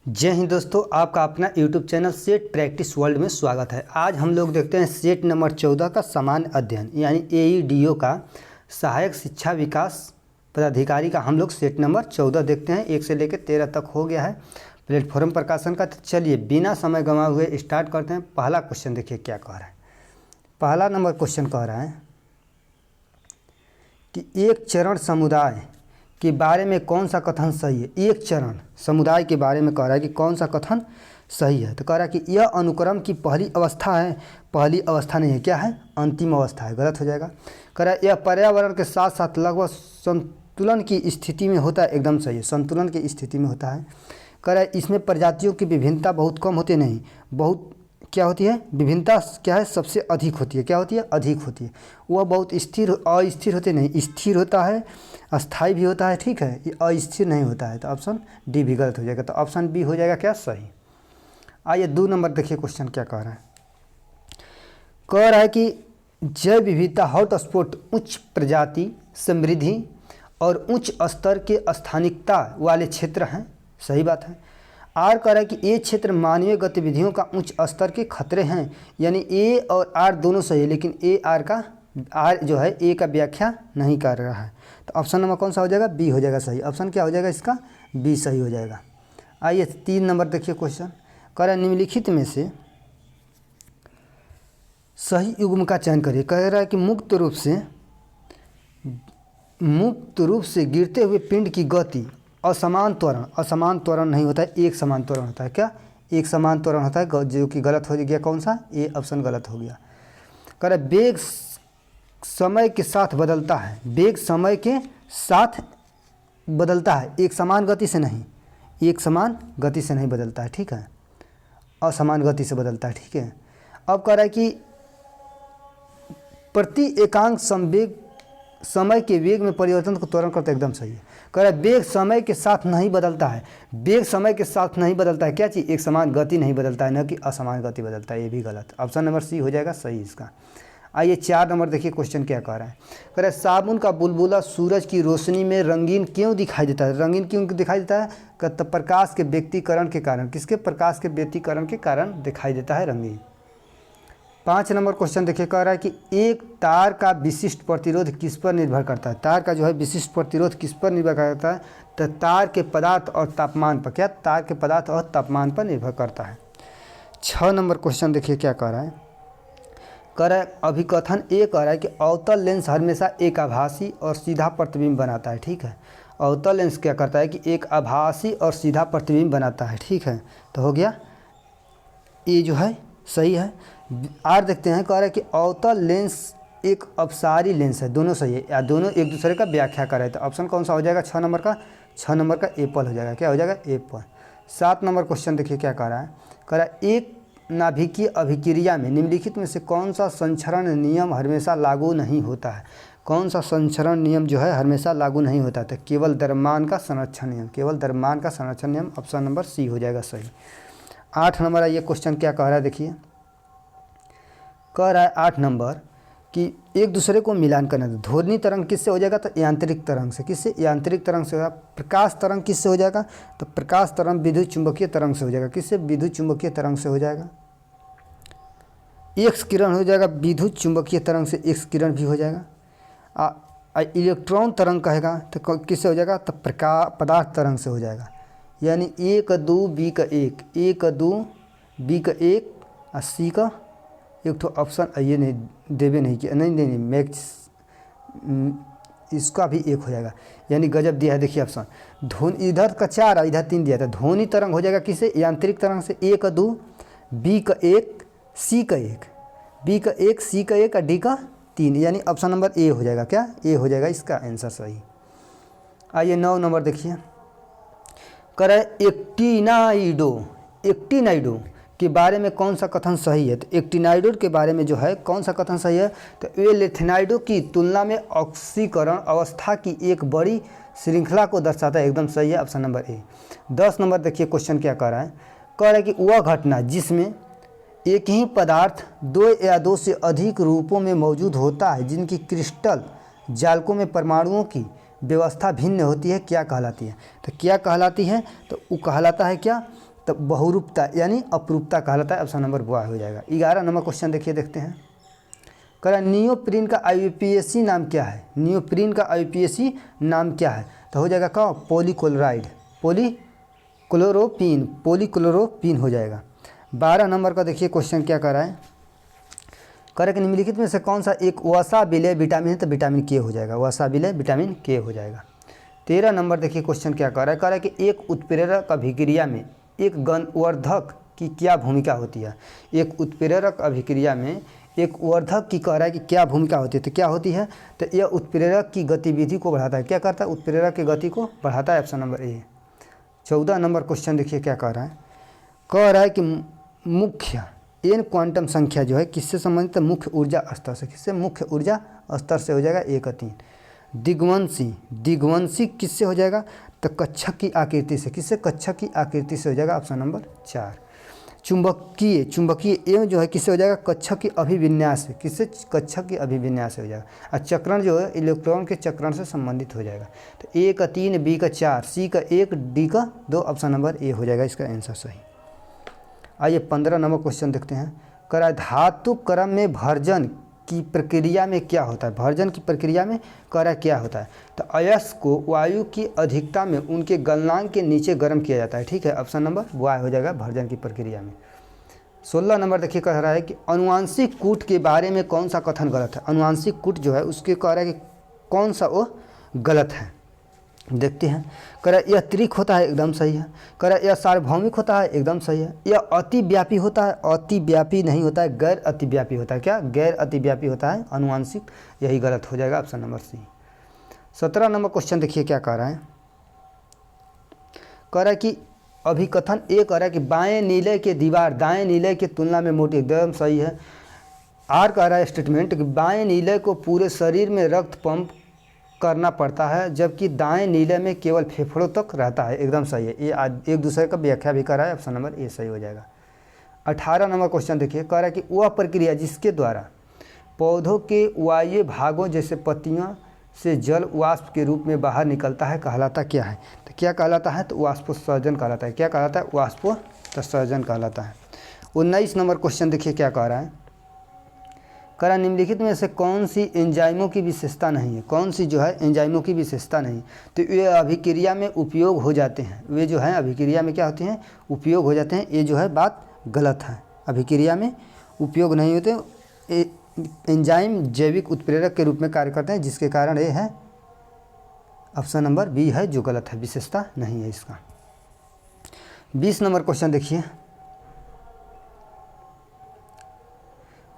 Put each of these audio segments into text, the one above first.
जय हिंद दोस्तों, आपका अपना YouTube channel set practice world में स्वागत है। आज हम लोग देखते हैं सेट नंबर 14 का सामान्य अध्ययन यानी AEDO का सहायक शिक्षा विकास पदाधिकारी का हम लोग सेट नंबर 14 देखते हैं। 1 से लेकर 13 तक हो गया है प्लेटफॉर्म प्रकाशन का। तो चलिए बिना समय गंवाए हुए स्टार्ट करते हैं। पहला क्वेश्चन देखिए क्या कह रहा है। पहला नंबर क्वेश्चन कह रहा है कि एक चरण समुदाय के बारे में कौन सा कथन सही है। एक चरण समुदाय के बारे में कह रहा है कि कौन सा कथन सही है। तो कह रहा है कि यह अनुक्रम की पहली अवस्था है। पहली अवस्था नहीं है, क्या है? अंतिम अवस्था है। गलत हो जाएगा। कह रहा है यह पर्यावरण के साथ साथ लगभग संतुलन की स्थिति में होता है। एकदम सही है, संतुलन की स्थिति में होता है। कह रहा है इसमें प्रजातियों की विभिन्नता बहुत कम होती नहीं, बहुत क्या होती है? विभिन्नता क्या है? सबसे अधिक होती है। क्या होती है? अधिक होती है। वह बहुत स्थिर अस्थिर होते नहीं, स्थिर होता है, अस्थाई भी होता है। ठीक है, ये अस्थिर नहीं होता है। तो ऑप्शन डी भी गलत हो जाएगा। तो ऑप्शन बी हो जाएगा क्या? सही। आइए 2 नंबर देखिए क्वेश्चन क्या कह रहा है। कह रहा है कि जैव विविधता हॉटस्पॉट उच्च प्रजाति समृद्धि और उच्च स्तर के स्थानिकता वाले क्षेत्र हैं। सही बात है। आर कह रहा है कि ये क्षेत्र मानवीय गतिविधियों का उच्च स्तर के खतरे हैं। यानी ए और आर दोनों सही है, लेकिन आर जो है ए का व्याख्या नहीं कर रहा है। तो ऑप्शन नंबर कौन सा हो जाएगा? बी हो जाएगा सही। ऑप्शन क्या हो जाएगा इसका? बी सही हो जाएगा। आइए 3 नंबर देखिए क्वेश्चन। कह रहा है निम्नलिखित में से सही युग्म का चयन करिए। कह रहा है कि मुक्त रूप से गिरते हुए पिंड की गति असमान त्वरण नहीं होता है, एक समान त्वरण होता है। क्या? एक समान त्वरण होता है, जो कि गलत हो गया। कौन सा? ए ऑप्शन गलत हो गया। कह रहा है वेग समय के साथ बदलता है। वेग समय के साथ बदलता है, एक समान गति से नहीं, एक समान गति से नहीं बदलता है। ठीक है, असमान गति से बदलता है। ठीक है। अब कह रहा है कि प्रति एकांक संवेग समय के वेग में परिवर्तन को त्वरण करता है। एकदम सही है। कह रहा है वेग समय के साथ नहीं बदलता है। वेग समय के साथ नहीं बदलता है। क्या चीज़? एक समान गति नहीं बदलता है, न कि असमान गति बदलता है। ये भी गलत। ऑप्शन नंबर सी हो जाएगा सही इसका। आइए 4 नंबर देखिए क्वेश्चन क्या कह रहा है। कह रहा है साबुन का बुलबुला सूरज की रोशनी में रंगीन क्यों दिखाई देता है? रंगीन क्यों दिखाई देता है? कहता प्रकाश के व्यक्तीकरण के कारण। किसके? प्रकाश के व्यक्तीकरण के कारण दिखाई देता है रंगीन। 5 नंबर क्वेश्चन देखिए। कह रहा है कि एक तार का विशिष्ट प्रतिरोध किस पर निर्भर करता है? तार का जो है विशिष्ट प्रतिरोध किस पर निर्भर करता है? तो तार के पदार्थ और तापमान पर। क्या? तार के पदार्थ और तापमान पर निर्भर करता है। 6 नंबर क्वेश्चन देखिए क्या कह रहा है। कह रहा है अभिकथन ए कह रहा है कि अवतल लेंस हमेशा एक आभासी और सीधा प्रतिबिंब बनाता है। ठीक है, अवतल लेंस क्या करता है कि एक आभासी और सीधा प्रतिबिंब बनाता है। ठीक है, तो हो गया ये जो है सही है। आर देखते हैं। कह रहा है कि अवतल लेंस एक अपसारी लेंस है। दोनों सही है, या दोनों एक दूसरे का व्याख्या कर रहे हैं। तो ऑप्शन कौन सा हो जाएगा? 6 नंबर का। 6 नंबर का एप्पल हो जाएगा। क्या हो जाएगा? एप्पल। 7 नंबर क्वेश्चन देखिए क्या कह रहा है। कह रहा है एक नाभिकीय अभिक्रिया में निम्नलिखित में से कौन सा संचरण नियम हमेशा लागू नहीं होता है? कौन सा संचरण नियम जो है हमेशा लागू नहीं होता है? तो केवल द्रव्यमान का संरक्षण नियम। केवल द्रव्यमान का संरक्षण नियम। ऑप्शन नंबर सी हो जाएगा सही। 8 नंबर ये क्वेश्चन क्या कह रहा है देखिए। कह रहा है 8 नंबर कि एक दूसरे को मिलान करना। ध्वनि तरंग किससे हो जाएगा? तो यांत्रिक तरंग से। किससे? यांत्रिक तरंग से होगा। प्रकाश तरंग किससे हो जाएगा? तो प्रकाश तरंग विद्युत चुंबकीय तरंग से हो जाएगा। किससे? विद्युत चुंबकीय तरंग से हो जाएगा। एक्स किरण हो जाएगा विद्युत चुंबकीय तरंग से। एक्स किरण भी हो जाएगा। इलेक्ट्रॉन तरंग कहेगा तो किससे हो जाएगा? तो पदार्थ तरंग से हो जाएगा। यानी 1 2 बी का 1, 1 2 बी का 1 और सी का एक तो ऑप्शन ये नहीं देवे नहीं किया। नहीं मैक्स इसका भी 1 हो जाएगा। यानी गजब दिया है। देखिए ऑप्शन ध्वनि इधर का 4 और इधर 3 दिया था। ध्वनि तरंग हो जाएगा किससे? यांत्रिक तरंग से। 1 2 बी का 1 सी का 1, बी का 1 सी का 1 और डी का 3। यानी ऑप्शन नंबर ए हो जाएगा। क्या? ए हो जाएगा इसका आंसर सही। आइए 9 नंबर देखिए। कह रहा है एक्टिनाइडो के बारे में कौन सा कथन सही है? तो एक्टिनाइडो के बारे में जो है कौन सा कथन सही है? तो ये लेथिनाइडो की तुलना में ऑक्सीकरण अवस्था की एक बड़ी श्रृंखला को दर्शाता है। एकदम सही है। Option number A. 10 नंबर देखिए क्वेश्चन क्या कह रहा है। कह रहा है कि वह घटना जिसमें एक ही पदार्थ 2 या 2 से अधिक रूपों में मौजूद होता है, जिनकी क्रिस्टल जालकों में परमाणुओं की व्यवस्था भिन्न होती है, क्या कहलाती है? तो क्या कहलाती है? तो वो कहलाता है क्या तो बहुरूपता यानी अपरूपता कहलाता है। ऑप्शन नंबर बॉय हो जाएगा। 11 नंबर क्वेश्चन देखिए, देखते हैं। कह रहा है नियोप्रीन का आईयूपीएसी नाम क्या है? नियोप्रीन का आईयूपीएसी नाम क्या है? तो हो जाएगा क्या? पॉलीक्लोराइड, पॉलीक्लोरोपिन हो जाएगा। 12 नंबर का देखिए क्वेश्चन क्या कर रहा है। कह रहा है कि निम्नलिखित में से कौन सा एक वसा विलय विटामिन है? तो विटामिन के हो जाएगा। वसा विलय विटामिन के हो जाएगा। 13 नंबर देखिए क्वेश्चन क्या कर रहा है। कह रहा है कि एक उत्प्रेरक अभिक्रिया में एक गणवर्धक की क्या भूमिका होती है? एक उत्प्रेरक अभिक्रिया में एक वर्धक की कह रहा है कि क्या भूमिका होती है? तो क्या होती है? तो यह उत्प्रेरक की गतिविधि को बढ़ाता है। क्या करता है? उत्प्रेरक की गति को बढ़ाता है। Option number A. 14 number question देखिए क्या कह रहा है। कह रहा है कि मुख्य एन क्वांटम संख्या जो है किससे संबंधित है? मुख्य ऊर्जा स्तर से। किससे? मुख्य ऊर्जा स्तर से हो जाएगा 1 और 3। दिग्वंशी किससे हो जाएगा? तो कक्षक की आकृति से। किससे? कक्षक की आकृति से हो जाएगा। Option number 4। चुंबकीय एवं जो है किससे हो जाएगा? कक्षक की अभिविन्यास से। किससे? कक्षक की अभिविन्यास से हो जाएगा। और चक्रण जो है इलेक्ट्रॉन के चक्रण से संबंधित हो जाएगा। तो ए का 3, बी का 4, सी का 1, डी का 2। ऑप्शन नंबर ए हो जाएगा इसका आंसर सही। आइए 15 नंबर क्वेश्चन देखते हैं। कह रहा है धातु क्रम में भर्जन की प्रक्रिया में क्या होता है? भर्जन की प्रक्रिया में कह रहा है क्या होता है? तो अयस्क को वायु की अधिकता में उनके गलनांक के नीचे गर्म किया जाता है। ठीक है, ऑप्शन नंबर वाई हो जाएगा भर्जन की प्रक्रिया में। 16 नंबर देखिए कह रहा है कि अनुवांशिक कूट के बारे में कौन सा कथन गलत है? अनुवांशिक कूट जो है उसके कह रहा है कि कौन सा वो गलत है? देखते हैं। कह रहा है यह त्रिक होता है, एकदम सही है। कह रहा है यह सार्वभौमिक होता है, एकदम सही है। यह अतिव्यापी होता है, अतिव्यापी नहीं होता है, गैर अतिव्यापी होता है। क्या? गैर अतिव्यापी होता है अनुवांशिक, यही गलत हो जाएगा। Option number C. 17 number question देखिए क्या कह रहा है। कह रहा है कि अभिकथन ए कह रहा है कि बाएं नीले के दीवार दाएं नीले की तुलना में मोटी, एकदम सही है। आर कह रहा है स्टेटमेंट कि बाएं नीले को पूरे शरीर में रक्त पंप करना पड़ता है, जबकि दाएं नीले में केवल फेफड़ों तक रहता है, एकदम सही है। ये एक दूसरे का व्याख्या भी कर रहा है। ऑप्शन नंबर ए सही हो जाएगा। 18 नंबर क्वेश्चन देखिए। कह रहा है कि वह प्रक्रिया जिसके द्वारा पौधों के वायु भागों जैसे पत्तियों से जल वाष्प के रूप में बाहर निकलता है कहलाता क्या है? तो क्या कहलाता है? तो वाष्पोत्सर्जन कहलाता है। क्या कहलाता है? वाष्पोत्सर्जन कहलाता है। 19 नंबर क्वेश्चन देखिए क्या कह रहा है। कह रहा है निम्नलिखित में से कौन सी एंजाइमों की विशेषता नहीं है? कौन सी जो है एंजाइमों की विशेषता नहीं? तो ये अभिक्रिया में उपयोग हो जाते हैं। वे जो है अभिक्रिया में क्या होती हैं? उपयोग हो जाते हैं। ये जो है बात गलत है। अभिक्रिया में उपयोग नहीं होते। एंजाइम जैविक उत्प्रेरक के रूप में कार्य करते हैं, जिसके कारण ये है ऑप्शन नंबर बी है जो गलत है, विशेषता नहीं है इसका। 20 नंबर क्वेश्चन देखिए।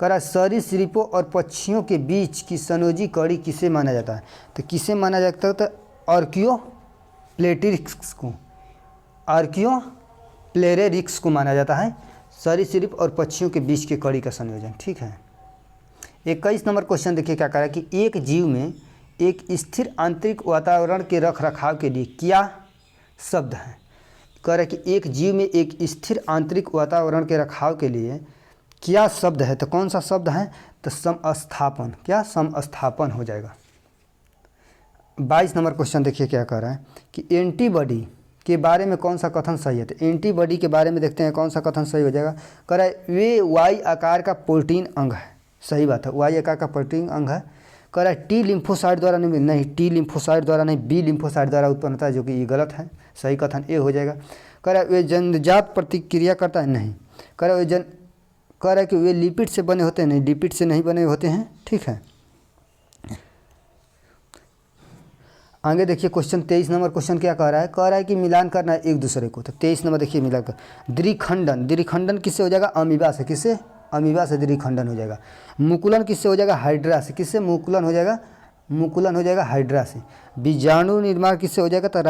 कह रहा है सरीसृपों और पक्षियों के बीच की संयोजी कड़ी किसे माना जाता है? तो किसे माना जाता है? तो आर्कियोप्लेरिक्स को, आर्कियोप्लेरिक्स को माना जाता है। सरीसृप और पक्षियों के बीच की कड़ी का संयोजन। ठीक है। 21 नंबर क्वेश्चन देखिए क्या कह रहा है कि एक जीव में एक स्थिर आंतरिक वातावरण के रख रखाव के लिए क्या शब्द है? कह रहा है कि एक जीव में एक स्थिर आंतरिक वातावरण के रखाव के लिए क्या शब्द है? तो कौन सा शब्द है? तो समस्थापन। क्या? समस्थापन हो जाएगा। 22 नंबर क्वेश्चन देखिए क्या कह रहा है कि एंटीबॉडी के बारे में कौन सा कथन सही है? तो एंटीबॉडी के बारे में देखते हैं कौन सा कथन सही हो जाएगा। कह रहा है वे वाई आकार का प्रोटीन अंग है। सही बात है, वाई आकार का प्रोटीन अंग है। कह रहा है टी लिम्फोसाइट द्वारा नहीं, टी लिम्फोसाइट द्वारा नहीं, बी लिम्फोसाइट द्वारा उत्पन्न होता है, जो कि ये गलत है। सही कथन ए हो जाएगा। कह रहा है वे जन्मजात प्रतिक्रिया करता है, नहीं। कह रहा है कि वे लिपिड से बने होते हैं, नहीं, लिपिड से नहीं बने होते हैं। ठीक है। आगे देखिए क्वेश्चन 23 नंबर क्वेश्चन क्या कह रहा है। कह रहा है कि मिलान करना है एक दूसरे को। तो 23 नंबर देखिए मिलान कर। द्विखंडन किससे हो जाएगा? अमीबा से। किससे? अमीबा से द्विखंडन हो जाएगा। मुकुलन किससे हो जाएगा? हाइड्रा से। किससे मुकुलन हो जाएगा? मुकुलन हो जाएगा हाइड्रा से। बीजाणु निर्माण किससे हो जाएगा? तो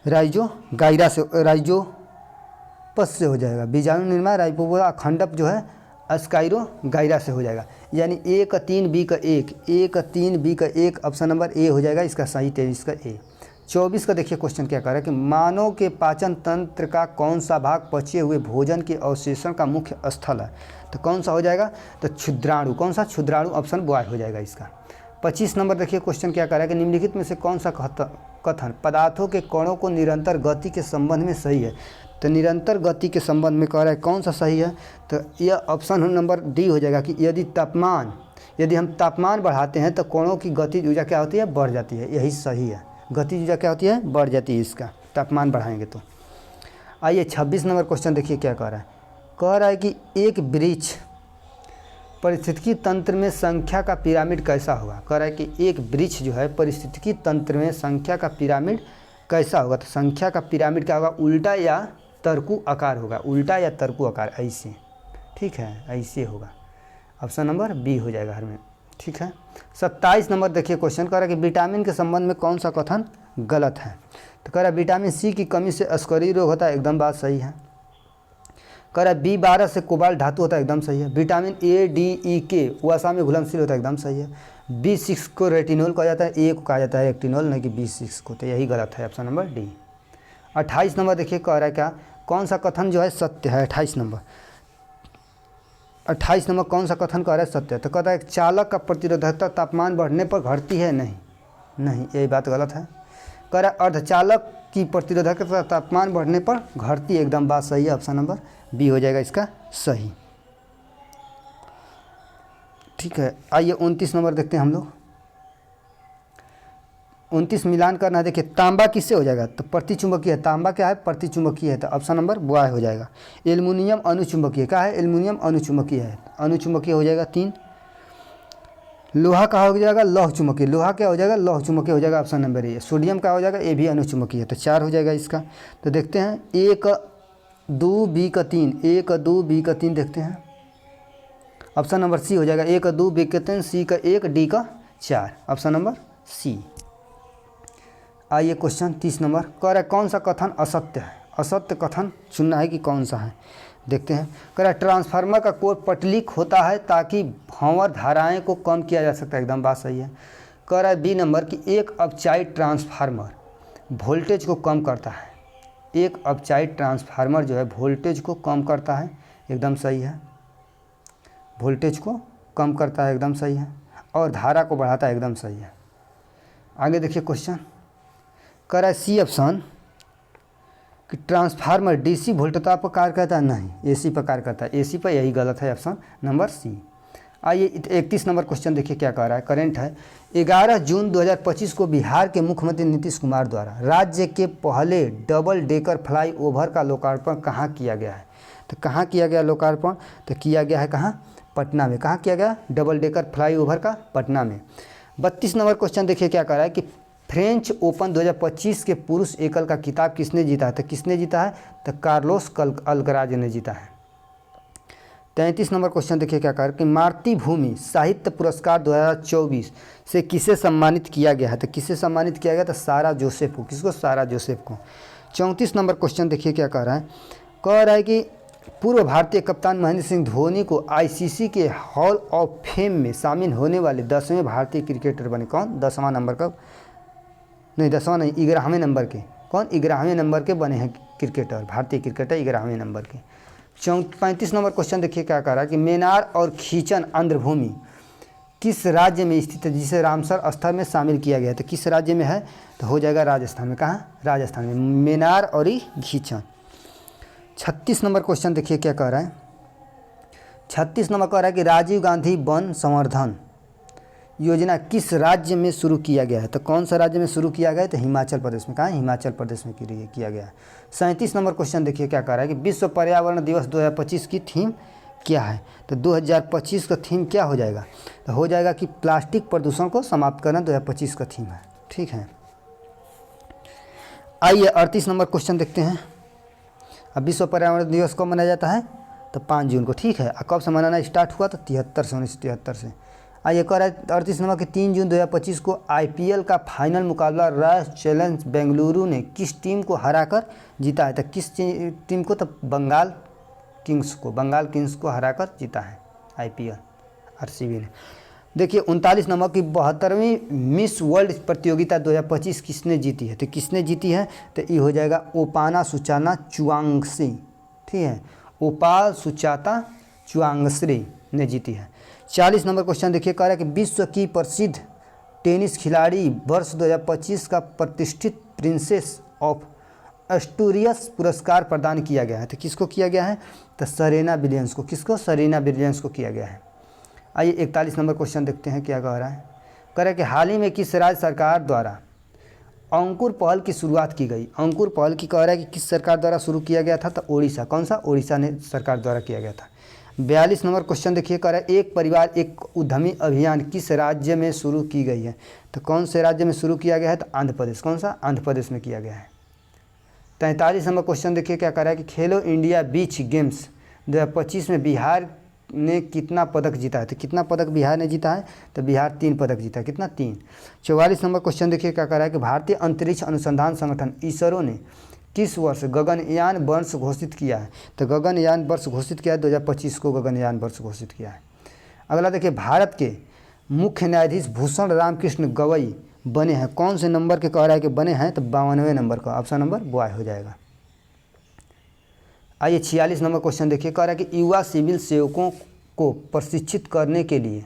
राइजोगाइरा से, राइजोपस से हो जाएगा। बीजाणु निर्माण राइपोरा खंडप जो है अस्काइरोगाइरा से हो जाएगा। यानी ए का 3 बी का 1, ए का 3 बी का 1। ऑप्शन नंबर ए हो जाएगा इसका सही। 23 का ए। 24 का देखिए क्वेश्चन क्या कर रहा है कि मानव के पाचन तंत्र का कौन सा भाग पचे हुए भोजन के अवशेषण का मुख्य स्थल है? तो कौन सा हो जाएगा? तो क्षुद्राणु। कौन सा? क्षुद्राणु। ऑप्शन बॉय हो जाएगा इसका। 25 नंबर देखिए क्वेश्चन क्या कर रहा है कि निम्नलिखित में से कौन सा कथन पदार्थों के कणों को निरंतर गति के संबंध में सही है। तो निरंतर गति के संबंध में कह रहा है कौन सा सही है, तो यह ऑप्शन नंबर डी हो जाएगा कि यदि हम तापमान बढ़ाते हैं तो कणों की गतिज ऊर्जा क्या होती है, बढ़ जाती है। यही सही है, गतिज ऊर्जा क्या होती है, बढ़ जाती है इसका, तापमान बढ़ाएंगे तो। आइए 26 नंबर क्वेश्चन देखिए क्या कह रहा है। कह रहा है कि एक वृक्ष पारिस्थितिकी तंत्र में संख्या का पिरामिड कैसा होगा। कह रहा है कि एक वृक्ष जो है पारिस्थितिकी तंत्र में संख्या का पिरामिड कैसा होगा। तो संख्या का पिरामिड क्या होगा, उल्टा या तरकू आकार होगा, उल्टा या तरकू आकार, ऐसे, ठीक है, ऐसे होगा। ऑप्शन नंबर बी हो जाएगा हर में, ठीक है। 27 नंबर देखिए क्वेश्चन कह रहा है कि विटामिन के संबंध में कौन सा कथन गलत है। तो कह रहा है विटामिन सी की कमी से अस्करी रोग होता है, एकदम बात सही है। कह रहा है B12 से कोबाल्ट धातु होता है, एकदम सही है। विटामिन ए डी ई के वसा में घुलनशील होता है, एकदम सही है। B6 को रेटिनोल कहा जाता है, ए को कहा जाता है एक्टिनोल, नहीं कि B6 को, तो यही गलत है, ऑप्शन नंबर डी। 28 नंबर देखिए कह रहा है क्या, कौन सा कथन जो है सत्य है। 28 नंबर कौन सा कथन कह रहा है सत्य है। तो कहता है चालक का प्रतिरोधकता तापमान बढ़ने पर घटती है, नहीं, यही बात गलत है। कह रहा है अर्धचालक की प्रतिरोधकता तापमान बढ़ने पर घटती है, एकदम बात सही है, ऑप्शन नंबर बी हो जाएगा इसका सही, ठीक है। आइए 29 नंबर देखते हैं हम लोग। 29 मिलान करना है, देखिए तांबा किससे हो जाएगा, तो प्रतिचुंबकीय है। तांबा क्या है, प्रतिचुंबकीय है, तो ऑप्शन नंबर बॉय हो जाएगा। एल्युमिनियम अनुचुंबकीय, क्या है, एल्युमिनियम अनुचुंबकीय है, अनुचुंबकीय हो जाएगा 3। लोहा का हो जाएगा लौह चुंबकीय, लोहा क्या हो जाएगा, लौह चुंबकीय हो जाएगा, ऑप्शन नंबर ए। सोडियम का हो जाएगा, ये भी अनुचुंबकीय है, तो 4 हो जाएगा इसका। तो देखते हैं 1 2 बी का 3, 1 2 बी का 3 देखते हैं, ऑप्शन नंबर सी हो जाएगा। 1 2 बी का 3, सी का 1, डी का 4, ऑप्शन नंबर सी। आइए क्वेश्चन 30 नंबर कह रहा है कौन सा कथन असत्य है। असत्य कथन चुनना है कि कौन सा है, देखते हैं। कह रहा है ट्रांसफार्मर का कोर पटलिक होता है ताकि भंवर धाराएं को कम किया जा सकता है, एकदम बात सही है। कह रहा है बी नंबर कि एक अपचाइड ट्रांसफार्मर वोल्टेज को कम करता है, एक अपचाइड ट्रांसफार्मर जो है वोल्टेज को कम करता है, एकदम सही है, वोल्टेज को कम करता है, एकदम सही है, और धारा को बढ़ाता है, एकदम सही है। आगे देखिए क्वेश्चन कह रहा है सी ऑप्शन कि ट्रांसफार्मर डीसी वोल्टता पर कार्य करता है, नहीं, एसी पर कार्य करता है, एसी पर, यही गलत है, ऑप्शन नंबर सी। आइए 31 नंबर क्वेश्चन देखिए क्या कह रहा है, करंट है। 11 जून 2025 को बिहार के मुख्यमंत्री नीतीश कुमार द्वारा राज्य के पहले डबल डेकर फ्लाई ओवर का लोकार्पण कहाँ किया गया है। तो कहाँ किया गया लोकार्पण, तो किया गया है कहाँ, पटना में। कहाँ किया गया, डबल डेकर फ्लाई ओवर का पटना में। 32 नंबर क्वेश्चन देखिए क्या कह रहा है कि फ्रेंच ओपन 2025 के पुरुष एकल का खिताब किसने जीता है। तो किसने जीता है, तो कार्लोस अल्कराज ने जीता है। 33 नंबर क्वेश्चन देखिए क्या कह रहा है कि मातृभूमि साहित्य पुरस्कार 2024 से किसे सम्मानित किया गया है। तो किसे सम्मानित किया गया, तो सारा जोसेफ को। किसको, सारा जोसेफ को। 34 नंबर क्वेश्चन देखिए क्या कह रहा है, कह रहा है कि पूर्व भारतीय कप्तान महेंद्र सिंह धोनी को आईसीसी के हॉल ऑफ फेम में शामिल होने वाले 10वें भारतीय क्रिकेटर बने। कौन, 10वां नंबर का, नहीं 10वां नहीं, 11वें नंबर के। कौन, 11वें नंबर के बने हैं क्रिकेटर, भारतीय क्रिकेटर 11वें नंबर के। 35 नंबर क्वेश्चन देखिए क्या कह रहा है कि मेनार और खींचन आंध्रभूमि किस राज्य में स्थित है, जिसे रामसर स्थल में शामिल किया गया है। तो किस राज्य में है, तो हो जाएगा राजस्थान में। कहाँ, राजस्थान में, मेनार और खींचन। 36 नंबर क्वेश्चन देखिए क्या कह रहा है। 36 नंबर कह रहा है कि राजीव गांधी वन संवर्धन योजना किस राज्य में शुरू किया गया है। तो कौन सा राज्य में शुरू किया गया है, तो हिमाचल प्रदेश में। कहाँ, हिमाचल प्रदेश में किया गया है। 37 नंबर क्वेश्चन देखिए क्या कह रहा है कि विश्व पर्यावरण दिवस 2025 की थीम क्या है। तो 2025 का थीम क्या हो जाएगा, तो हो जाएगा कि प्लास्टिक प्रदूषण को समाप्त करना 2025 का थीम है, ठीक है। आइए 38 नंबर क्वेश्चन देखते हैं। अब विश्व पर्यावरण दिवस कब मनाया जाता है, तो 5 जून को, ठीक है। कब से मनाना स्टार्ट हुआ, तो 73 से, 1973 से। आइए कह रहा है 38 नंबर कि 3 जून 2025 को आईपीएल का फाइनल मुकाबला रॉयल चैलेंज बेंगलुरु ने किस टीम को हराकर जीता है। तो किस टीम को, तो बंगाल किंग्स को हराकर जीता है आईपीएल, आरसीबी ने। देखिए 39 नंबर की 72वीं मिस वर्ल्ड प्रतियोगिता 2025 किसने जीती है। तो किसने जीती है, तो ये हो जाएगा ओपाना सुचाना चुआंगसी, ठीक है, ओपाल सुचाता चुआंगश्री ने जीती है। 40 नंबर क्वेश्चन देखिए कह रहा है कि विश्व की प्रसिद्ध टेनिस खिलाड़ी वर्ष 2025 का प्रतिष्ठित प्रिंसेस ऑफ एस्टूरियस पुरस्कार प्रदान किया गया है। तो किसको किया गया है? तो सेरेना विलियम्स को। किसको? सेरेना विलियम्स को किया गया है। आइए 41 नंबर क्वेश्चन देखते हैं क्या कह रहा है। कह रहा है कि हाल ही में किस राज्य सरकार द्वारा अंकुर पहल की शुरुआत की गई? अंकुर पहल की कह रहा है कि किस सरकार द्वारा शुरू किया गया था? तो ओडिशा। कौन सा? ओडिशा ने सरकार द्वारा किया गया था। 42 नंबर क्वेश्चन देखिए, कह रहा है एक परिवार एक उद्यमी अभियान किस राज्य में शुरू की गई है? तो कौन से राज्य में शुरू किया गया है? तो आंध्र प्रदेश। कौन सा? आंध्र प्रदेश में किया गया है। 43 नंबर क्वेश्चन देखिए क्या कह रहा है कि खेलो इंडिया बीच गेम्स 2025 में बिहार ने कितना पदक जीता है? तो कितना पदक बिहार ने जीता है? तो बिहार 3 पदक जीता है। कितना? 3। 44 नंबर क्वेश्चन देखिए क्या कह रहा है कि भारतीय अंतरिक्ष अनुसंधान संगठन इसरो ने किस वर्ष गगनयान वर्ष घोषित किया है? तो गगनयान वर्ष घोषित किया है 2025 को गगनयान वर्ष घोषित किया है। अगला देखिए, भारत के मुख्य न्यायाधीश भूषण रामकृष्ण गवई बने हैं। कौन से नंबर के कह रहा है कि बने हैं? तो 52वें नंबर का। ऑप्शन नंबर बॉय हो जाएगा। आइए 46 नंबर क्वेश्चन देखिए, कह रहा है कि युवा सिविल सेवकों को प्रशिक्षित करने के लिए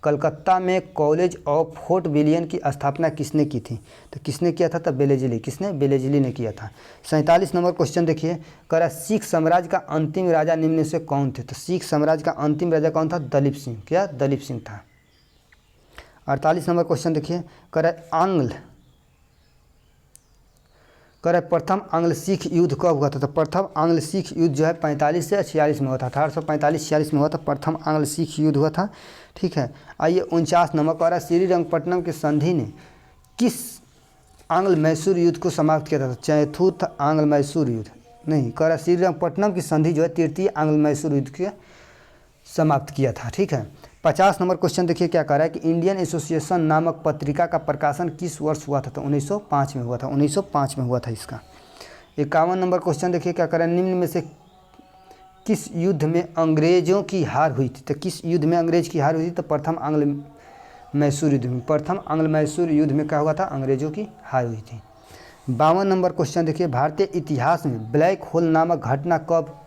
कलकत्ता में कॉलेज ऑफ फोर्ट विलियम की स्थापना किसने की थी? तो किसने किया था? तो बेलेजली। किसने? बेलेजली ने किया था। 47 नंबर क्वेश्चन देखिए, कह रहा है सिख साम्राज्य का अंतिम राजा निम्न में से कौन थे? तो सिख साम्राज्य का अंतिम राजा कौन था? दलीप सिंह। क्या? दलीप सिंह था। 48 नंबर क्वेश्चन देखिए, कह रहा है प्रथम आंग्ल सिख युद्ध कब हुआ था? तो प्रथम आंग्ल सिख युद्ध जो है 45 से 46 में हुआ था। 1845-46 में हुआ था, प्रथम आंग्ल सिख युद्ध हुआ था। ठीक है। आइए 49 नंबर कह रहा है श्रीरंगपट्टनम की संधि ने किस आंग्ल मैसूर युद्ध को समाप्त किया था? चतुर्थ आंग्ल मैसूर युद्ध नहीं, कह रहा है श्रीरंगपट्टनम की संधि जो है तृतीय आंग्ल मैसूर युद्ध के समाप्त किया था। ठीक है। 50 नंबर क्वेश्चन देखिए क्या कह रहा है कि इंडियन एसोसिएशन नामक पत्रिका का प्रकाशन किस वर्ष हुआ था? तो 1905 में हुआ था। 1905 में हुआ था इसका। 51 नंबर क्वेश्चन देखिए क्या कह रहा है निम्न में से किस युद्ध में अंग्रेजों की हार हुई थी? तो किस युद्ध में अंग्रेज की हार हुई थी? तो प्रथम आंग्ल मैसूर युद्ध में। प्रथम आंग्ल मैसूर युद्ध में क्या हुआ था? अंग्रेजों की हार हुई थी। 52 नंबर क्वेश्चन देखिए, भारतीय इतिहास में ब्लैक होल नामक घटना कब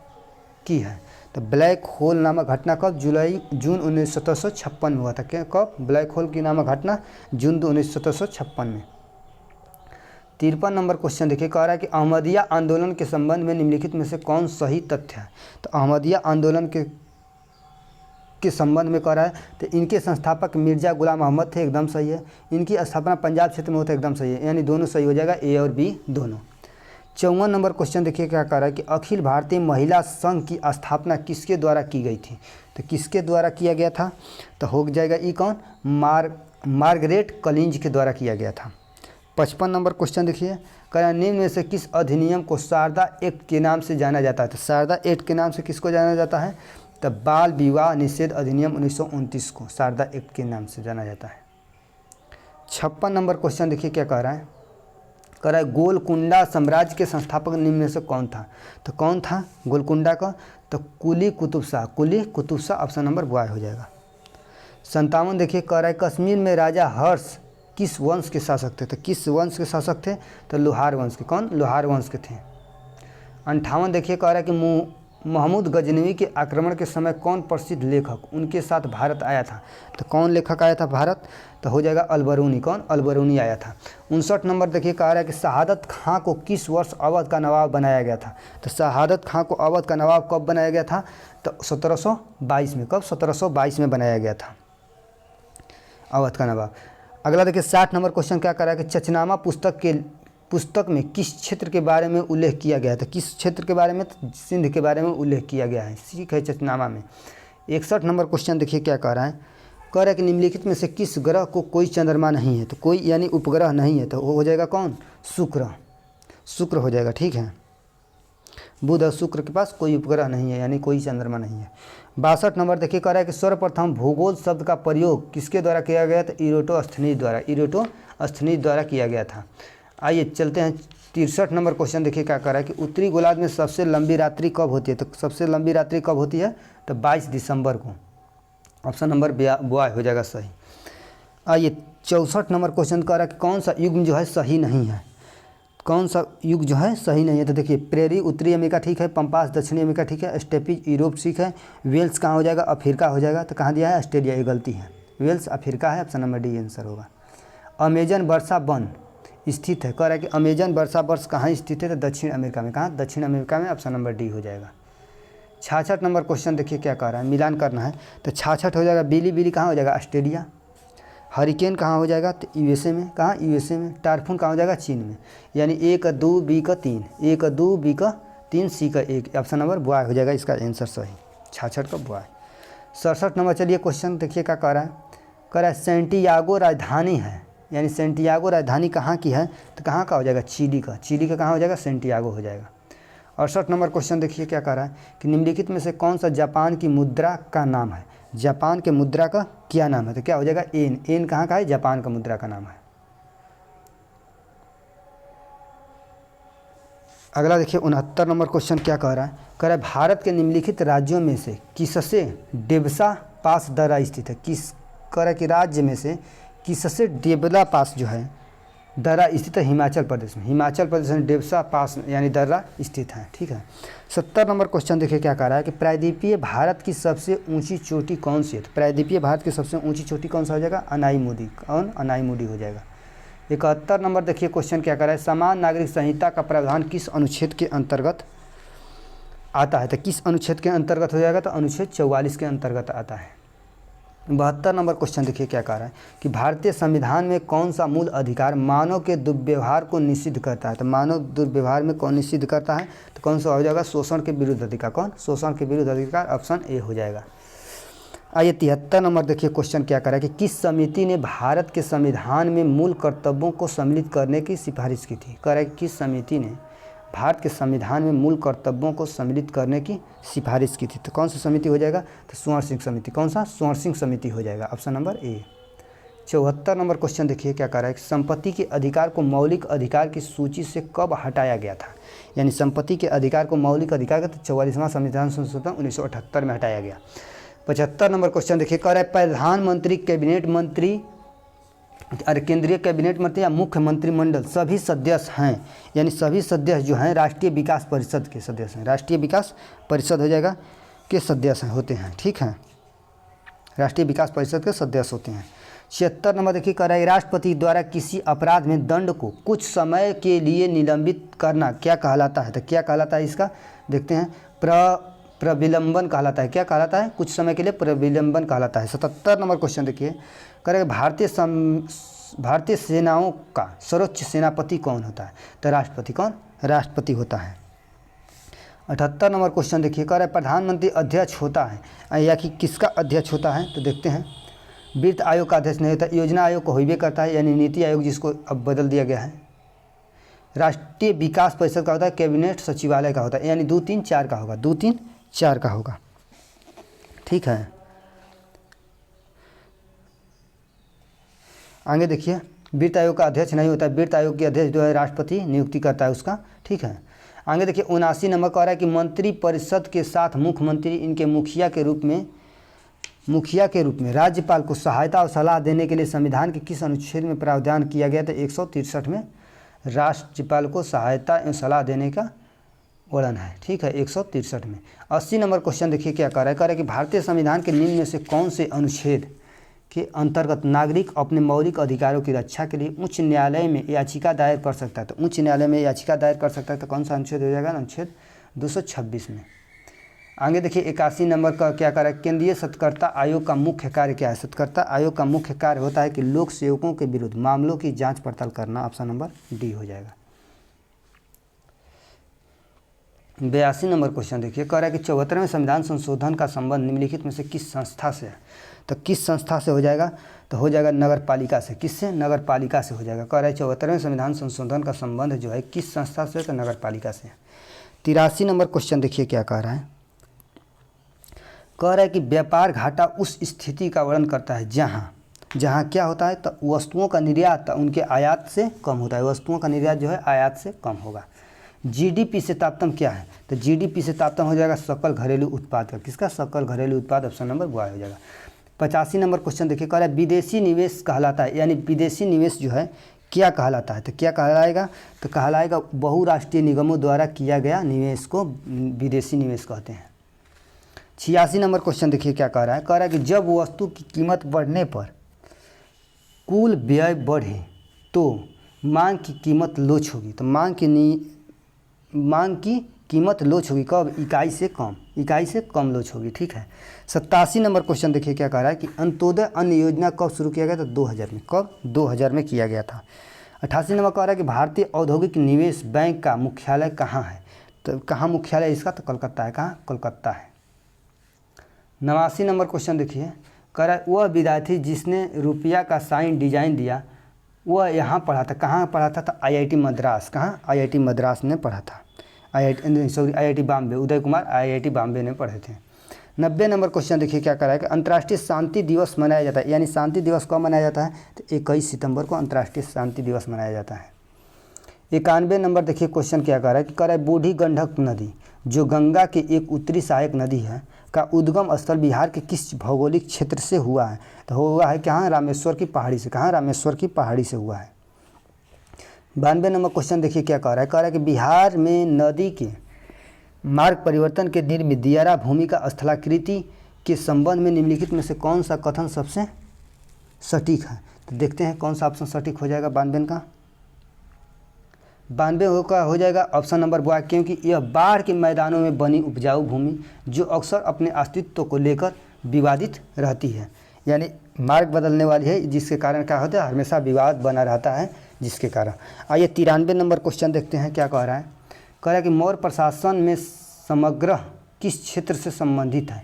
की है? तो ब्लैक होल नामक घटना कब? जून 1756 में हुआ था। क्या? कब? ब्लैक होल की नामक घटना जून 1756 में। 53 नंबर क्वेश्चन देखिए, कह रहा है कि अहमदिया आंदोलन के संबंध में निम्नलिखित में से कौन सही तथ्य है? तो अहमदिया आंदोलन के संबंध में कह रहा है तो इनके संस्थापक मिर्जा गुलाम अहमद थे। एकदम सही है। इनकी स्थापना पंजाब क्षेत्र में होता है। एकदम सही है। यानी दोनों सही हो जाएगा, ए और बी दोनों। 54 नंबर क्वेश्चन देखिए क्या कह रहा है कि अखिल भारतीय महिला संघ की स्थापना किसके द्वारा की गई थी? तो किसके द्वारा किया गया था? तो हो जाएगा ई कौन? मार्गरेट कलिंज के द्वारा किया गया था। 55 नंबर क्वेश्चन देखिए, कह रहा है निम्न में से किस अधिनियम को शारदा एक्ट के नाम से जाना जाता है? तो शारदा एक्ट के नाम से किसको जाना जाता है? तो बाल विवाह निषेध अधिनियम 1929 को शारदा एक्ट के नाम से जाना जाता है। 56 नंबर क्वेश्चन देखिए क्या कह रहा है, कह रहा है गोलकुंडा साम्राज्य के संस्थापक निम्न में से कौन था? तो कौन था गोलकुंडा का? तो कुली कुतुब शाह। कुली कुतुब शाह। ऑप्शन नंबर बॉय हो जाएगा। 57 देखिए कह रहा है कश्मीर में राजा हर्ष किस वंश के शासक थे? तो किस वंश के शासक थे? तो लोहार वंश के। कौन? लोहार वंश के थे। 58 देखिए कह रहा है कि महमूद गजनवी के आक्रमण के समय कौन प्रसिद्ध लेखक उनके साथ भारत आया था? तो कौन लेखक आया था भारत? तो हो जाएगा अलबरूनी। कौन? अलबरूनी आया था। 59 नंबर देखिए कह रहा है कि शहादत खां को किस वर्ष अवध का नवाब बनाया गया था? तो शहादत खां को अवध का नवाब कब बनाया गया था? तो 1722 में। कब? 1722 में बनाया गया था अवध का नवाब। अगला देखिए 60 नंबर क्वेश्चन क्या कर रहा है कि चचनामा पुस्तक में किस क्षेत्र के बारे में उल्लेख किया गया था? किस क्षेत्र के बारे में? तो सिंध के बारे में उल्लेख किया गया है। ठीक है, चचनामा में। 61 नंबर क्वेश्चन देखिए क्या कह रहा है, कह रहा है कि निम्नलिखित में से किस ग्रह को कोई चंद्रमा नहीं है? तो कोई यानी उपग्रह नहीं है, तो वो हो जाएगा कौन? शुक्र। शुक्र हो जाएगा। ठीक है, बुध और शुक्र के पास कोई उपग्रह नहीं है, यानी कोई चंद्रमा नहीं है। 62 नंबर देखिए कह रहा है कि सर्वप्रथम भूगोल शब्द का प्रयोग किसके द्वारा किया गया? तो इरोटोस्थनीज द्वारा। इरोटोस्थनीज द्वारा किया गया था। आइए चलते हैं 63 नंबर क्वेश्चन देखिए क्या कर रहा है कि उत्तरी गोलार्ध में सबसे लंबी रात्रि कब होती है? तो सबसे लंबी रात्रि कब होती है? तो 22 दिसंबर को। ऑप्शन नंबर बॉय हो जाएगा सही। आइए 64 नंबर क्वेश्चन कह रहा है कि कौन सा युग जो है सही नहीं है? कौन सा युग जो है सही नहीं है? तो देखिए प्रेरी उत्तरी अमेरिका ठीक है, पंपास दक्षिणी अमेरिका ठीक है, स्टेपीज यूरोप ठीक है, वेल्स कहाँ हो जाएगा? अफ्रीका हो जाएगा। तो कहाँ दिया है? ऑस्ट्रेलिया। ये गलती है, वेल्स अफ्रीका है। ऑप्शन नंबर डी आंसर होगा। अमेजन वर्षा वन स्थित है? कह रहा है कि अमेजन वर्षा वन कहाँ स्थित है? तो दक्षिण अमेरिका में। कहाँ? दक्षिण अमेरिका में। ऑप्शन नंबर डी हो जाएगा। 66 नंबर क्वेश्चन देखिए क्या कह रहा है, मिलान करना है। तो 66 हो जाएगा बिली कहाँ हो जाएगा? ऑस्ट्रेलिया। हरिकेन कहाँ हो जाएगा? तो यूएसए में। कहाँ? यूएसए में। टाइफून कहाँ हो जाएगा? चीन में। यानी 1 2 बी का 3, 1 2 बी का 3, सी का 1। ऑप्शन नंबर बॉय हो जाएगा इसका आंसर सही। 66 का बॉय। 67 नंबर चलिए क्वेश्चन देखिए क्या कह रहा है। कह रहा है सेंटियागो राजधानी है, यानी सेंटियागो राजधानी कहाँ की है? तो कहाँ का हो जाएगा? चिली का। चिली का कहाँ हो जाएगा? सेंटियागो हो जाएगा। 68 नंबर क्वेश्चन देखिए क्या कह रहा है कि निम्नलिखित में से कौन सा जापान की मुद्रा का नाम है? जापान के मुद्रा का क्या नाम है? तो क्या हो जाएगा? एन। एन कहाँ का है? जापान का मुद्रा का नाम है। अगला देखिए 69 नंबर क्वेश्चन क्या कह रहा है। कह रहा है भारत के निम्नलिखित राज्यों में से किससे डेबसा पास दर्रा स्थित है? किस कह रहा है कि राज्य में से किससे डेबला पास जो है दर्रा स्थित है? हिमाचल प्रदेश में। हिमाचल प्रदेश में डेबसा पास यानी दर्रा स्थित है। ठीक है। 70 नंबर क्वेश्चन देखिए क्या कह रहा है कि प्रायद्वीपीय भारत की सबसे ऊंची चोटी कौन सी है? तो प्रायद्वीपीय भारत की सबसे ऊंची चोटी कौन सा हो जाएगा? अनाईमुदी। कौन? अनाईमुदी हो जाएगा। 71 नंबर देखिए क्वेश्चन क्या कर रहा है, समान नागरिक संहिता का प्रावधान किस अनुच्छेद के अंतर्गत आता है? तो किस अनुच्छेद के अंतर्गत हो जाएगा? तो अनुच्छेद 44 के अंतर्गत आता है। 72 नंबर क्वेश्चन देखिए क्या कह रहा है कि भारतीय संविधान में कौन सा मूल अधिकार मानव के दुर्व्यवहार को निषिद्ध करता है? तो मानव दुर्व्यवहार में कौन निषिद्ध करता है? तो कौन सा हो जाएगा? शोषण के विरुद्ध अधिकार। कौन? शोषण के विरुद्ध अधिकार। ऑप्शन ए हो जाएगा। आइए 73 नंबर देखिए क्वेश्चन क्या कर रहा है कि किस समिति ने भारत के संविधान में मूल कर्तव्यों को सम्मिलित करने की सिफारिश की थी? कह रहा है कि किस समिति ने भारत के संविधान में मूल कर्तव्यों को सम्मिलित करने की सिफारिश की थी? तो कौन सी समिति हो जाएगा? तो स्वर्ण सिंह समिति। कौन सा? स्वर्ण सिंह समिति हो जाएगा। Option number A. 74 number question देखिए क्या कर रहा है कि संपत्ति के अधिकार को मौलिक अधिकार की सूची से कब हटाया गया था? यानी संपत्ति के अधिकार को मौलिक अधिकार का 44वां संविधान संशोधन 1978 में हटाया गया। 75 नंबर क्वेश्चन देखिए कह रहा है प्रधानमंत्री, कैबिनेट मंत्री, अरे केंद्रीय कैबिनेट मंत्री या मुख्य मंत्रिमंडल सभी सदस्य हैं, यानी सभी सदस्य जो हैं राष्ट्रीय विकास परिषद के सदस्य हैं। राष्ट्रीय विकास परिषद हो जाएगा के सदस्य होते हैं। ठीक है, राष्ट्रीय विकास परिषद के सदस्य होते हैं। 76 नंबर देखिए कह रहा है राष्ट्रपति द्वारा किसी अपराध में दंड को कुछ समय के लिए निलंबित करना क्या कहलाता है? तो क्या कहलाता है इसका? देखते हैं। प्रविलंबन कहलाता है। क्या कहलाता है? कुछ समय के लिए प्रविलंबन कहलाता है। 77 नंबर क्वेश्चन देखिए कह रहे भारतीय सेनाओं का सर्वोच्च सेनापति कौन होता है? तो राष्ट्रपति। कौन? राष्ट्रपति होता है। 78 नंबर क्वेश्चन देखिए कह रहे प्रधानमंत्री अध्यक्ष होता है या कि किसका अध्यक्ष होता है? तो देखते हैं। वित्त आयोग का अध्यक्ष नहीं होता, योजना आयोग को होइबे करता है, यानी नीति आयोग जिसको अब बदल दिया गया है। राष्ट्रीय विकास परिषद का होता है, कैबिनेट सचिवालय का होता है, यानी 2 3 4 का होगा। 2 3 4 का होगा। ठीक है, आगे देखिए। वित्त आयोग का अध्यक्ष नहीं होता है, वित्त आयोग के अध्यक्ष जो है राष्ट्रपति नियुक्ति करता है उसका। ठीक है, आगे देखिए 79 नंबर कह रहा है कि मंत्री परिषद के साथ मुख्यमंत्री इनके मुखिया के रूप में राज्यपाल को सहायता और सलाह देने के लिए संविधान के किस अनुच्छेद में प्रावधान किया गया? तो 163 में राज्यपाल को सहायता एवं सलाह देने का वर्णन है। ठीक है, 163 में। 80 नंबर क्वेश्चन देखिए क्या कह रहा है। कह रहा है कि भारतीय संविधान के निम्न में से कौन से अनुच्छेद के अंतर्गत नागरिक अपने मौलिक अधिकारों की रक्षा के लिए उच्च न्यायालय में याचिका दायर कर सकता है? तो उच्च न्यायालय में याचिका दायर कर सकता है, तो कौन सा अनुच्छेद हो जाएगा? अनुच्छेद 226 में। आगे देखिए 81 नंबर का क्या कर रहा है, केंद्रीय सत्कर्ता आयोग का मुख्य कार्य क्या है? सत्कर्ता आयोग का मुख्य कार्य होता है कि लोक सेवकों के विरुद्ध मामलों की जांच पड़ताल करना। ऑप्शन नंबर डी हो जाएगा। 82 नंबर क्वेश्चन देखिए कह रहा है कि 74वें संविधान संशोधन का संबंध निम्नलिखित में से किस संस्था से है? तो किस संस्था से हो जाएगा? तो हो जाएगा नगर पालिका से। किससे? नगर पालिका से हो जाएगा। कह रहा है 74वें संविधान संशोधन का संबंध जो है किस संस्था से? तो नगर पालिका से। 83 नंबर क्वेश्चन देखिए क्या कह रहा है। कह रहा है कि व्यापार घाटा उस स्थिति का वर्णन करता है जहाँ क्या होता है? तो वस्तुओं का निर्यात उनके आयात से कम होता है। वस्तुओं का निर्यात जो है आयात से कम होगा। जीडीपी से तारतम्य क्या है? तो जीडीपी से तारतम्य हो जाएगा सकल घरेलू उत्पाद का। किसका? सकल घरेलू उत्पाद। ऑप्शन नंबर बॉय हो जाएगा। 85 नंबर क्वेश्चन देखिए कह रहा है विदेशी निवेश कहलाता है, यानी विदेशी निवेश जो है क्या कहलाता है? तो क्या कहलाएगा? तो कहलाएगा बहुराष्ट्रीय निगमों द्वारा किया गया निवेश को विदेशी निवेश कहते हैं। 86 नंबर क्वेश्चन देखिए क्या कह रहा है। कह रहा है कि जब वस्तु की कीमत बढ़ने पर कुल व्यय बढ़े तो मांग की कीमत लोच होगी। तो मांग की कीमत लोच होगी कब? इकाई से कम लोच होगी। ठीक है। 87 नंबर क्वेश्चन देखिए क्या कह रहा है कि अंत्योदय अन्न योजना कब शुरू किया गया था? 2000 में। कब? 2000 में किया गया था। 88 नंबर कह रहा है कि भारतीय औद्योगिक निवेश बैंक का मुख्यालय कहाँ है? तो कहाँ मुख्यालय इसका? तो कलकत्ता है। कहाँ? कोलकाता है। 89 नंबर क्वेश्चन देखिए कह रहा है वह विद्यार्थी जिसने रुपया का साइन डिजाइन दिया वह यहाँ पढ़ा था। कहाँ पढ़ा था? तो IIT मद्रास। कहाँ? IIT मद्रास ने पढ़ा था। IIT बॉम्बे, उदय कुमार IIT बॉम्बे ने पढ़े थे। 90 नंबर क्वेश्चन देखिए क्या कर रहा है कि अंतर्राष्ट्रीय शांति दिवस मनाया जाता है। यानी शांति दिवस कब मनाया जाता है? तो 21 सितंबर को अंतर्राष्ट्रीय शांति दिवस मनाया जाता है। 91 नंबर देखिए क्वेश्चन क्या कर रहा है कि कह रहा है बूढ़ी गंडक नदी जो गंगा की एक उत्तरी सहायक नदी है का उद्गम स्थल बिहार के किस भौगोलिक क्षेत्र से हुआ है? तो हुआ है कहाँ? रामेश्वर की पहाड़ी से। कहाँ? रामेश्वर की पहाड़ी से हुआ है। 92 नंबर क्वेश्चन देखिए क्या कह रहा है? कह रहा है कि बिहार में नदी के मार्ग परिवर्तन के निर्मित दियारा भूमि का स्थलाकृति के संबंध में निम्नलिखित में से कौन सा कथन सबसे सटीक है? तो देखते हैं कौन सा ऑप्शन सटीक हो जाएगा 92 का। 92 का हो जाएगा ऑप्शन नंबर ब, क्योंकि यह बाढ़ के मैदानों में बनी उपजाऊ भूमि जो अक्सर अपने अस्तित्व को लेकर विवादित रहती है। यानी मार्ग बदलने वाली है जिसके कारण क्या होता है? हमेशा विवाद बना रहता है जिसके कारण। आइए 93 नंबर क्वेश्चन देखते हैं क्या कह रहा है? कह रहा है कि मौर्य प्रशासन में समग्र किस क्षेत्र से संबंधित है?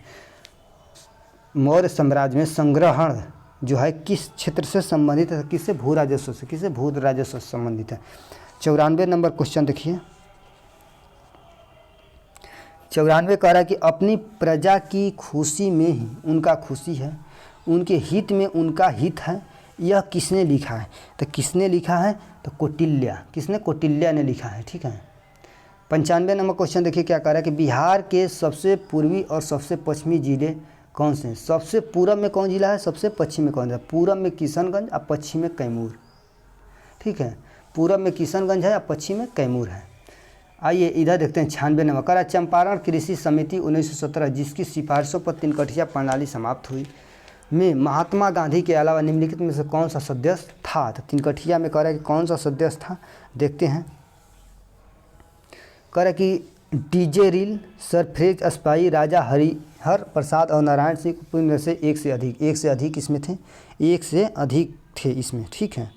मौर्य साम्राज्य में संग्रहण जो है किस क्षेत्र से संबंधित है? किससे? भू राजस्व से। किससे? भू राजस्व से संबंधित है। 94 नंबर क्वेश्चन देखिए 94 कह रहा है कि अपनी प्रजा की खुशी में ही उनका खुशी है, उनके हित में उनका हित है, यह किसने लिखा है? तो किसने लिखा है? तो कौटिल्य। किसने? कौटिल्य ने लिखा है। ठीक है। 95 नंबर क्वेश्चन देखिए क्या कह रहा है कि बिहार के सबसे पूर्वी और सबसे पश्चिमी जिले कौन से हैं? सबसे पूर्व में कौन जिला है? सबसे पश्चिम में कौन है? पूर्व में किशनगंज और पश्चिम में कैमूर। ठीक है। पूर्व में किशनगंज है और पश्चिम में कैमूर है। आइए इधर देखते हैं 96 नंबर कह रहा है चंपारण कृषि समिति 1917 जिसकी सिफारिशों पर तिनकठिया प्रणाली समाप्त हुई में महात्मा गांधी के अलावा निम्नलिखित में से कौन सा सदस्य था? तो तिनकठिया में कह रहा है कि कौन सा सदस्य था? देखते हैं। कह रहा है कि DJ रील, सरफ्रेज स्पाई, राजा हरिहर प्रसाद और नारायण सिंह में से एक से अधिक इसमें थे। एक से अधिक थे इसमें। ठीक है।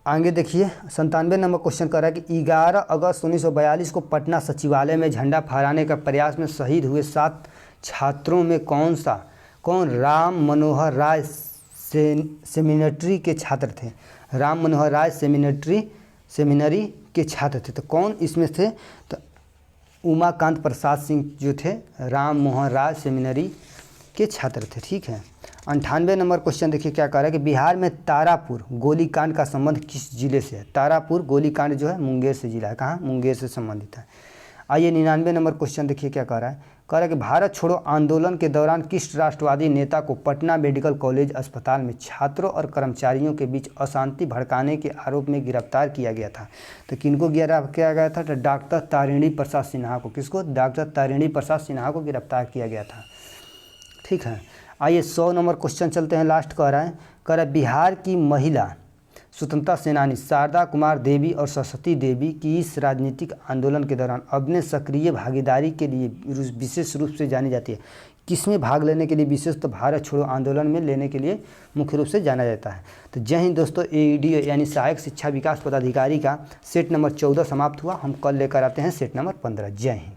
आगे देखिए 97 नंबर क्वेश्चन कर रहा है कि 11 अगस्त 1942 को पटना सचिवालय में झंडा फहराने का प्रयास में शहीद हुए 7 छात्रों में कौन राम मनोहर राय सेमिनरी के छात्र थे? राम मनोहर राय सेमिनरी के छात्र थे। तो कौन इसमें थे? तो उमाकांत प्रसाद सिंह जो थे राम मोहन राय सेमिनरी के छात्र थे। ठीक है। 98 नंबर क्वेश्चन देखिए क्या कह रहा है कि बिहार में तारापुर गोलीकांड का संबंध किस जिले से है? तारापुर गोलीकांड जो है मुंगेर से जिला है। कहाँ? मुंगेर से संबंधित है। आइए 99 नंबर क्वेश्चन देखिए क्या कह रहा है? कह रहा है कि भारत छोड़ो आंदोलन के दौरान किस राष्ट्रवादी नेता को पटना मेडिकल कॉलेज अस्पताल में छात्रों और कर्मचारियों के बीच अशांति भड़काने के आरोप में गिरफ्तार किया गया था? तो किनको गिरफ्तार किया गया था? तो डॉक्टर तारिणी प्रसाद सिन्हा को। किसको? डॉक्टर तारिणी प्रसाद सिन्हा को गिरफ्तार किया गया था। ठीक है। आइए 100 नंबर क्वेश्चन चलते हैं। लास्ट कह रहा है बिहार की महिला स्वतंत्रता सेनानी शारदा कुमार देवी और सरस्वती देवी की इस राजनीतिक आंदोलन के दौरान अपने सक्रिय भागीदारी के लिए विशेष रूप से जानी जाती है। किसमें भाग लेने के लिए विशेष? तो भारत छोड़ो आंदोलन में लेने के लिए मुख्य रूप से जाना जाता है। तो जय हिंद दोस्तों। AED यानी सहायक शिक्षा विकास पदाधिकारी का सेट नंबर 14 समाप्त हुआ। हम कल लेकर आते हैं सेट नंबर 15। जय हिंद।